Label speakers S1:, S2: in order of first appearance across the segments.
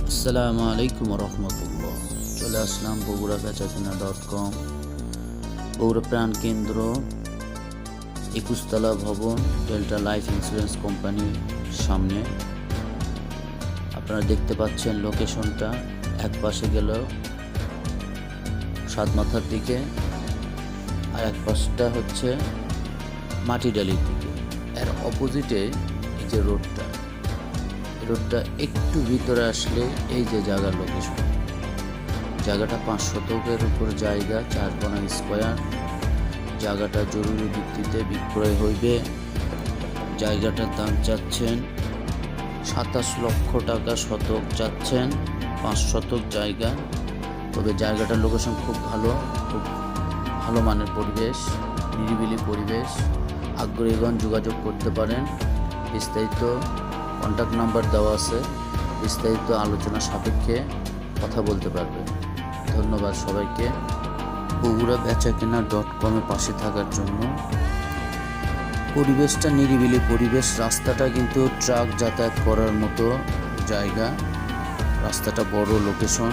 S1: আসসালামু আলাইকুম রহমতুল্লাহ। চলে আসলাম বগুড়া বেচাকেনা.com, বগুড়া প্রাণ কেন্দ্র, 21 তলা ভবন, ডেল্টা লাইফ ইন্স্যুরেন্স কোম্পানির সামনে। আপনারা দেখতে পাচ্ছেন লোকেশনটা। এক পাশে গেল সাতমাথার দিকে, আর এক পাশটা হচ্ছে মাটিডালির দিকে। এর অপোজিটে এই যে রোডটা একটু ভিতরে আসলে এই যে জায়গার লোকেশন। জায়গাটা 5 শতকের উপর জায়গা, 4 কোনা স্কোয়ার। জায়গাটা জরুরি ভিত্তিতে বিক্রয় হইবে। জায়গাটার দাম চাচ্ছেন 27 লক্ষ টাকা শতক চাচ্ছেন, 5 শতক জায়গা। তবে জায়গাটার লোকেশন খুব ভালো মানের পরিবেশ, নিরিবিলি পরিবেশ। আগ্রহীগণ যোগাযোগ করতে পারেন। বিস্তারিত কন্ট্যাক্ট নাম্বার দেওয়া আছে, বিস্তারিত আলোচনা সাপেক্ষে কথা বলতে পারবেন। ধন্যবাদ সবাইকে বগুড়া বেচাকেনা.com-এর পাশে থাকার জন্য। পরিবেশটা নিরিবিলি পরিবেশ। রাস্তাটা কিন্তু ট্রাক যাতায়াত করার মতো জায়গা। রাস্তাটা বড়, লোকেশন।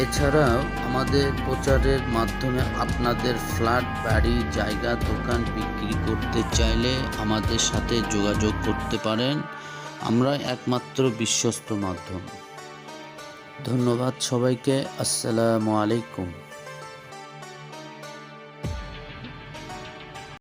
S1: এছাড়াও আমাদের প্রচারের মাধ্যমে আপনাদের ফ্ল্যাট, বাড়ি, জায়গা, দোকান বিক্রি করতে চাইলে আমাদের সাথে যোগাযোগ করতে পারেন। আমরা একমাত্র বিশ্বস্ত মাধ্যম। ধন্যবাদ সবাইকে। আসসালামু আলাইকুম।